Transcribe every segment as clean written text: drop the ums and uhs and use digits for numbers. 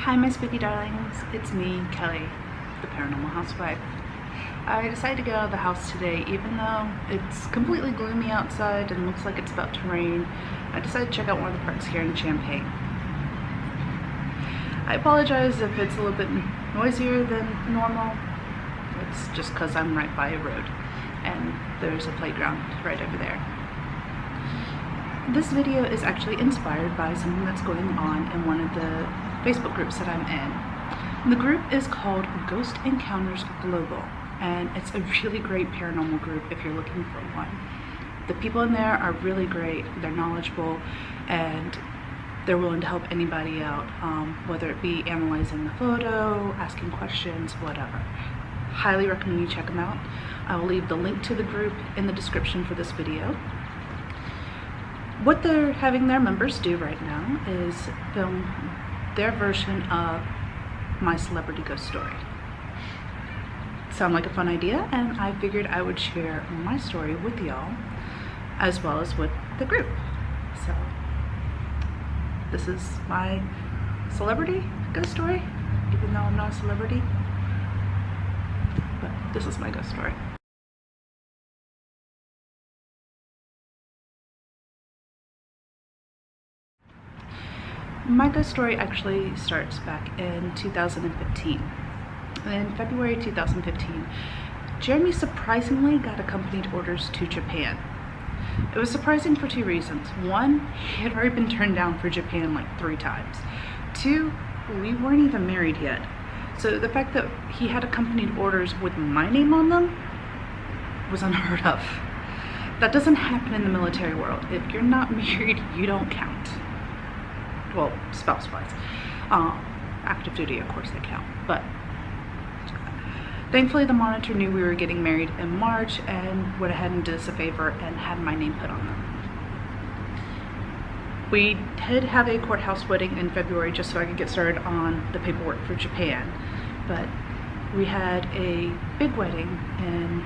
Hi my spooky darlings, it's me, Kelly, the Paranormal Housewife. I decided to get out of the house today even though it's completely gloomy outside and looks like it's about to rain. I decided to check out one of the parks here in Champaign. I apologize if it's a little bit noisier than normal. It's just because I'm right by a road and there's a playground right over there. This video is actually inspired by something that's going on in one of the Facebook groups that I'm in. The group is called Ghost Encounters Global, and it's a really great paranormal group if you're looking for one. The people in there are really great, they're knowledgeable, and they're willing to help anybody out, whether it be analyzing the photo, asking questions, whatever. Highly recommend you check them out. I will leave the link to the group in the description for this video. What they're having their members do right now is film their version of my celebrity ghost story. Sound like a fun idea, and I figured I would share my story with y'all as well as with the group. So this is my celebrity ghost story, even though I'm not a celebrity, but this is my ghost story. My ghost story actually starts back in 2015. In February 2015, Jeremy surprisingly got accompanied orders to Japan. It was surprising for two reasons. One, he had already been turned down for Japan like 3 times. 2, we weren't even married yet. So the fact that he had accompanied orders with my name on them was unheard of. That doesn't happen in the military world. If you're not married, you don't count. Well, spouse-wise. Active duty, of course, they count. But thankfully, the monitor knew we were getting married in March and went ahead and did us a favor and had my name put on them. We did have a courthouse wedding in February just so I could get started on the paperwork for Japan. But we had a big wedding in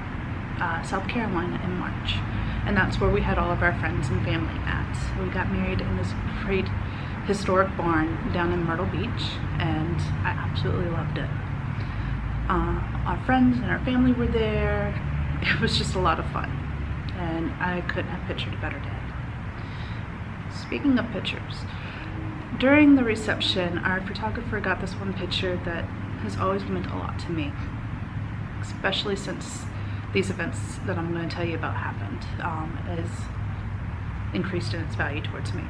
South Carolina in March. And that's where we had all of our friends and family at. We got married in this great historic barn down in Myrtle Beach, and I absolutely loved it. Our friends and our family were there. It was just a lot of fun, and I couldn't have pictured a better day. Speaking of pictures, during the reception, our photographer got this one picture that has always meant a lot to me, especially since these events that I'm going to tell you about happened, has increased in its value towards me.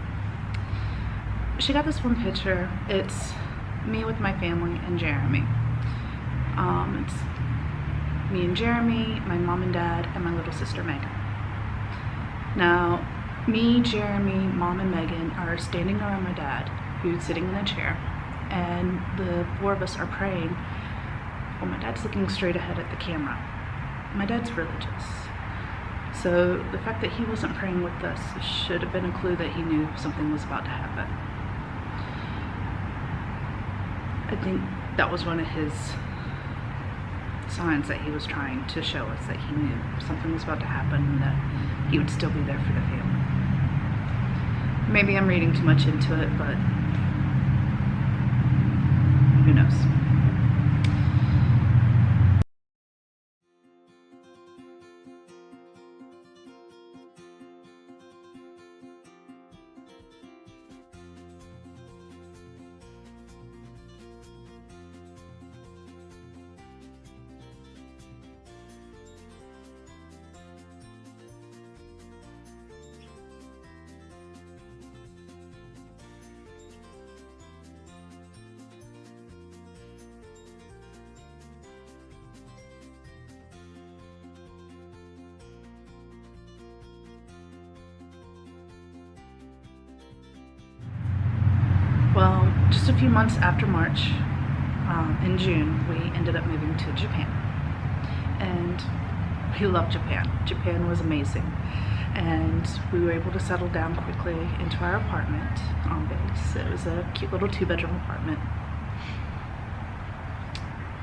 She got this one picture. It's me with my family and Jeremy. It's me and Jeremy, my mom and dad, and my little sister Megan. Now, me, Jeremy, mom, and Megan are standing around my dad, who's sitting in a chair, and the 4 of us are praying while my dad's looking straight ahead at the camera. My dad's religious, so the fact that he wasn't praying with us should have been a clue that he knew something was about to happen. I think that was one of his signs that he was trying to show us that he knew something was about to happen and that he would still be there for the family. Maybe I'm reading too much into it, but who knows? Well, just a few months after March, in June, we ended up moving to Japan. And we loved Japan. Japan was amazing. And we were able to settle down quickly into our apartment on base. It was a cute little 2-bedroom apartment.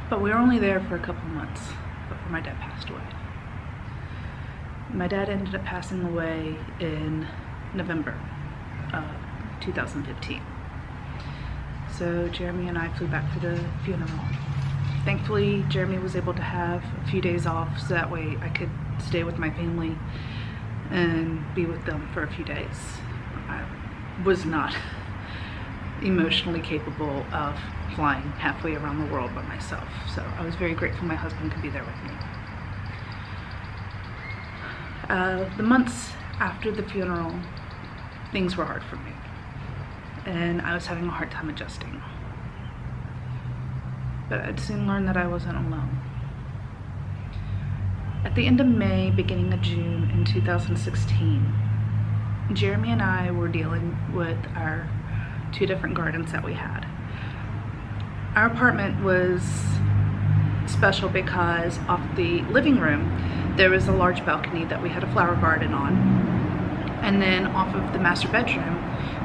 But we were only there for a couple months before my dad passed away. My dad ended up passing away in November of 2015. So Jeremy and I flew back for the funeral. Thankfully, Jeremy was able to have a few days off so that way I could stay with my family and be with them for a few days. I was not emotionally capable of flying halfway around the world by myself, so I was very grateful my husband could be there with me. The months after the funeral, things were hard for me, and I was having a hard time adjusting. But I'd soon learned that I wasn't alone. At the end of May, beginning of June in 2016, Jeremy and I were dealing with our 2 different gardens that we had. Our apartment was special because off the living room there was a large balcony that we had a flower garden on, and then off of the master bedroom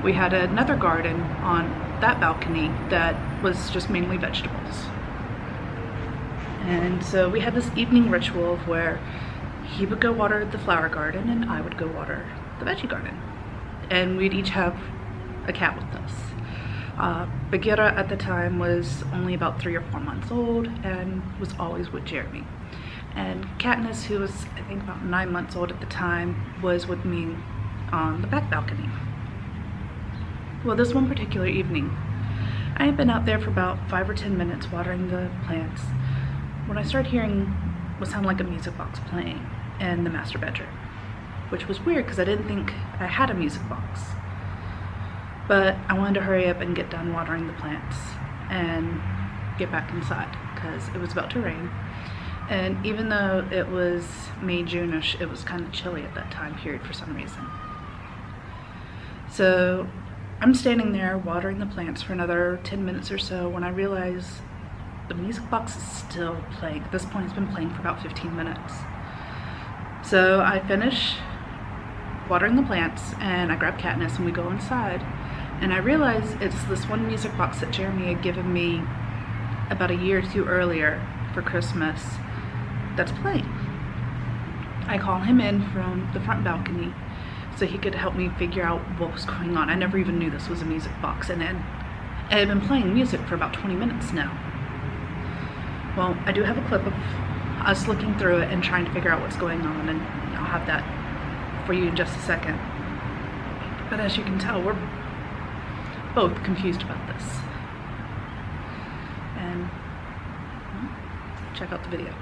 we had another garden on that balcony that was just mainly vegetables. And so we had this evening ritual of where he would go water the flower garden and I would go water the veggie garden, and we'd each have a cat with us. Bagheera at the time was only about 3 or 4 months old and was always with Jeremy. And Katniss, who was I think about 9 months old at the time, was with me on the back balcony. Well, this one particular evening, I had been out there for about 5 or 10 minutes watering the plants when I started hearing what sounded like a music box playing in the master bedroom, which was weird because I didn't think I had a music box. But I wanted to hurry up and get done watering the plants and get back inside because it was about to rain. And even though it was May, June-ish, it was kind of chilly at that time period for some reason. So I'm standing there watering the plants for another 10 minutes or so when I realize the music box is still playing. At this point it's been playing for about 15 minutes. So I finish watering the plants and I grab Katniss and we go inside. And I realize it's this one music box that Jeremy had given me about a year or 2 earlier for Christmas that's playing. I call him in from the front balcony so he could help me figure out what was going on. I never even knew this was a music box, and it had been playing music for about 20 minutes now. Well, I do have a clip of us looking through it and trying to figure out what's going on, and I'll have that for you in just a second. But as you can tell, we're both confused about this. And well, check out the video.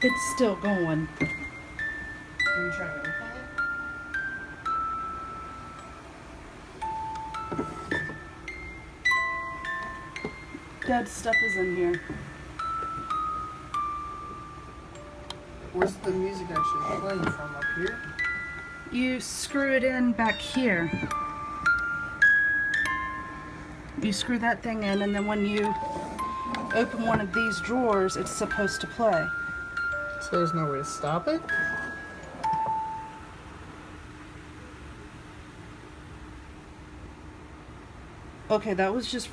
It's still going. Are you trying to open it? Dad's stuff is in here. Where's the music actually playing from? Up here? You screw it in back here. You screw that thing in, and then when you open one of these drawers, it's supposed to play. So there's no way to stop it? Okay, that was just...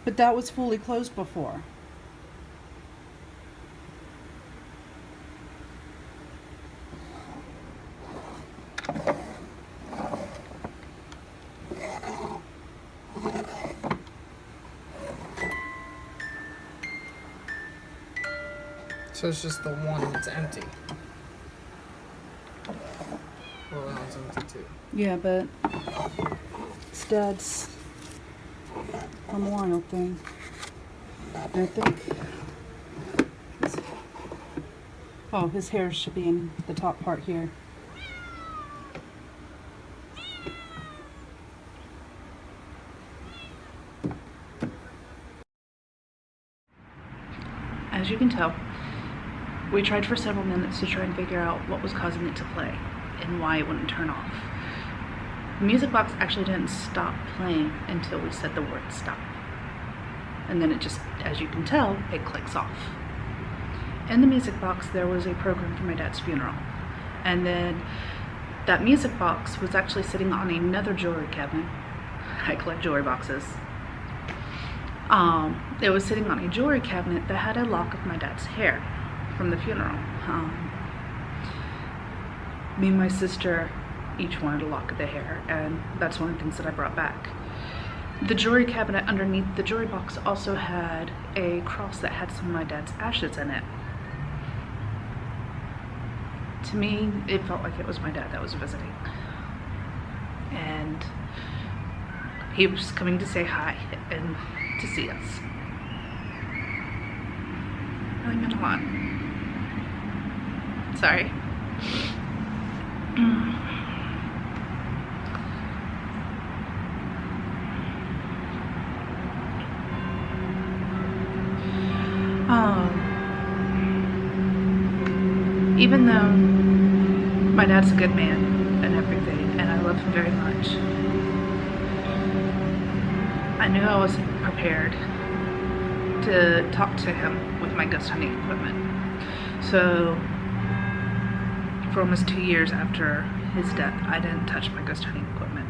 But that was fully closed before. So it's just the one that's empty. Well, that one's empty too. Yeah, but it's Dad's memorial thing. And I think his hair should be in the top part here. As you can tell, we tried for several minutes to try and figure out what was causing it to play. and why it wouldn't turn off. The music box actually didn't stop playing until we said the word stop. And then it just, as you can tell, it clicks off. In the music box, there was a program for my dad's funeral. And then that music box was actually sitting on another jewelry cabinet. I collect jewelry boxes. It was sitting on a jewelry cabinet that had a lock of my dad's hair from the funeral. Me and my sister each wanted a lock of the hair, and that's one of the things that I brought back. The jewelry cabinet underneath the jewelry box also had a cross that had some of my dad's ashes in it. To me, it felt like it was my dad that was visiting. And he was coming to say hi and to see us. It really meant a lot. Sorry. Even though my dad's a good man and everything, and I love him very much, I knew I wasn't prepared to talk to him with my ghost hunting equipment. So for almost 2 years after his death, I didn't touch my ghost hunting equipment.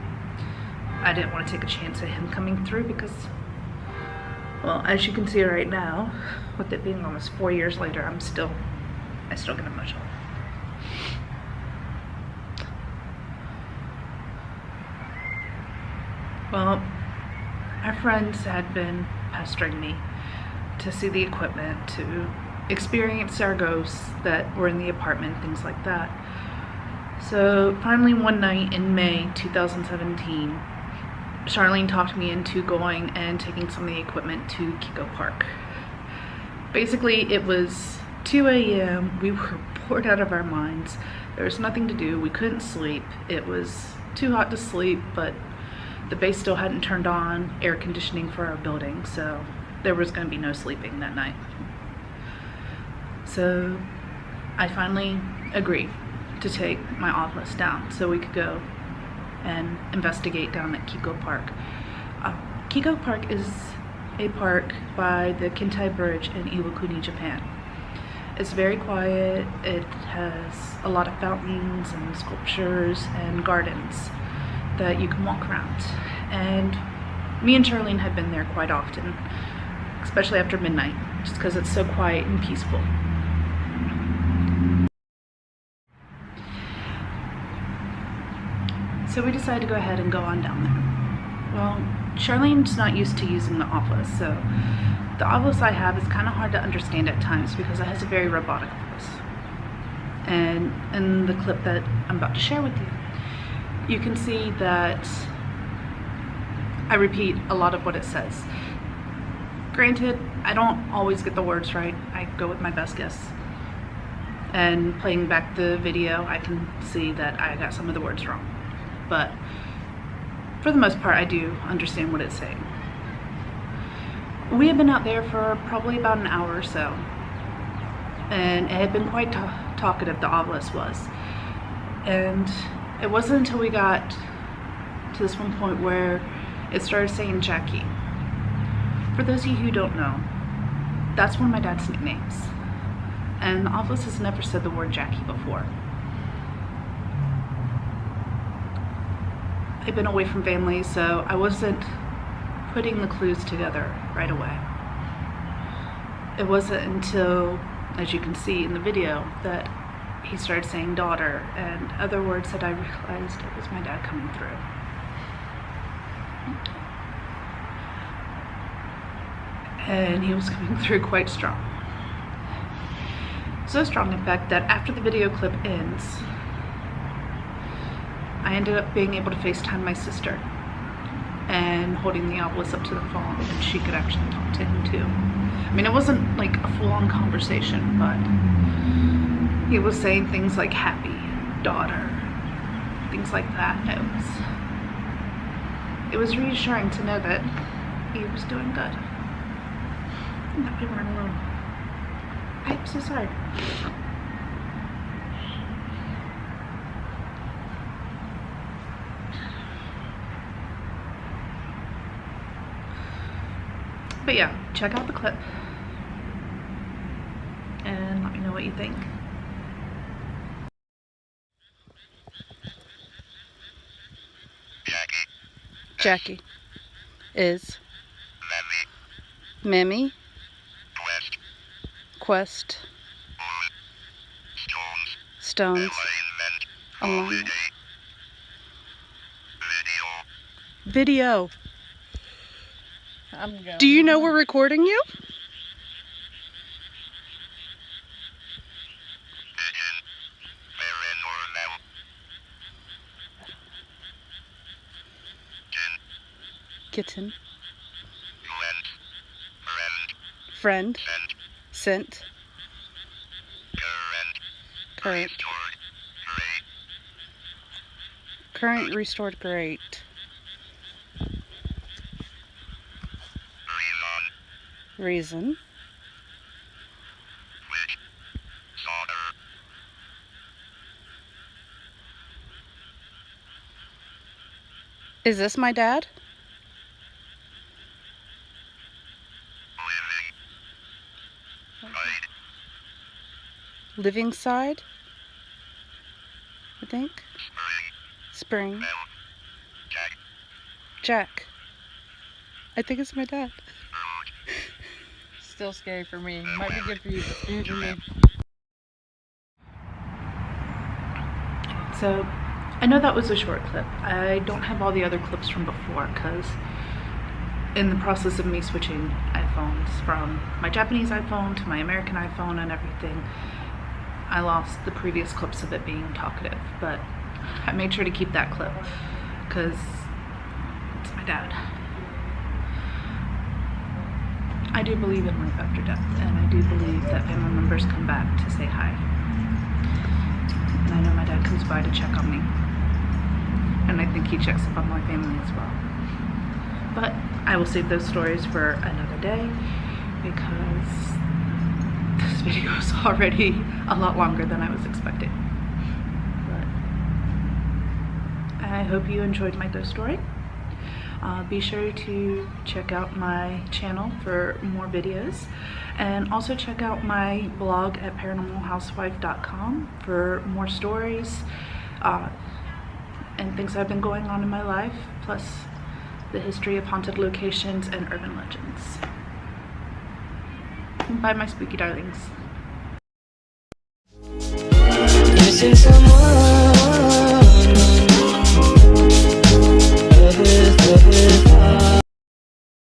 I didn't want to take a chance at him coming through because, well, as you can see right now, with it being almost 4 years later, I still get emotional. Well, our friends had been pestering me to see the equipment, to experience our ghosts that were in the apartment, things like that. So finally one night in May 2017, Charlene talked me into going and taking some of the equipment to Kiko Park. Basically, it was 2 a.m. We were bored out of our minds. There was nothing to do. We couldn't sleep. It was too hot to sleep, but the base still hadn't turned on air conditioning for our building, so there was going to be no sleeping that night. So I finally agreed to take my Ovilus down so we could go and investigate down at Kiko Park. Kiko Park is a park by the Kintai Bridge in Iwakuni, Japan. It's very quiet. It has a lot of fountains and sculptures and gardens that you can walk around. And me and Charlene had been there quite often, especially after midnight, just because it's so quiet and peaceful. So we decided to go ahead and go on down there. Well, Charlene's not used to using the Ovilus, so the Ovilus I have is kind of hard to understand at times because it has a very robotic voice. And in the clip that I'm about to share with you, you can see that I repeat a lot of what it says. Granted, I don't always get the words right. I go with my best guess. And playing back the video, I can see that I got some of the words wrong. But for the most part, I do understand what it's saying. We had been out there for probably about an hour or so, and it had been quite talkative, the Ovilus was. And it wasn't until we got to this one point where it started saying Jackie. For those of you who don't know, that's one of my dad's nicknames. And the Ovilus has never said the word Jackie before. I've been away from family, so I wasn't putting the clues together right away. It wasn't until, as you can see in the video, that he started saying daughter and other words that I realized it was my dad coming through. And he was coming through quite strong. So strong, in fact, that after the video clip ends, I ended up being able to FaceTime my sister and holding the Ovilus up to the phone, and she could actually talk to him too. I mean, it wasn't like a full-on conversation, but he was saying things like happy, daughter, things like that. It was reassuring to know that he was doing good and that we weren't alone. I'm so sorry. But yeah, check out the clip and let me know what you think. Jackie is Mimi, Quest, Stones, Alignment, Video. I'm going. Do you know we're recording you? Kitten. Friend. Sent. Current. Current restored great. Reason. Is this my dad? Living side, I think. Spring. Jack. I think it's my dad. Still scary for me. Might be good for you, but scary for me. So, I know that was a short clip. I don't have all the other clips from before because in the process of me switching iPhones from my Japanese iPhone to my American iPhone and everything, I lost the previous clips of it being talkative, but I made sure to keep that clip because it's my dad. I do believe in life after death, and I do believe that family members come back to say hi. And I know my dad comes by to check on me, and I think he checks up on my family as well. But I will save those stories for another day because this video is already a lot longer than I was expecting. But I hope you enjoyed my ghost story. Be sure to check out my channel for more videos, and also check out my blog at paranormalhousewife.com for more stories and things that have been going on in my life, plus the history of haunted locations and urban legends. Bye, my spooky darlings. Missing someone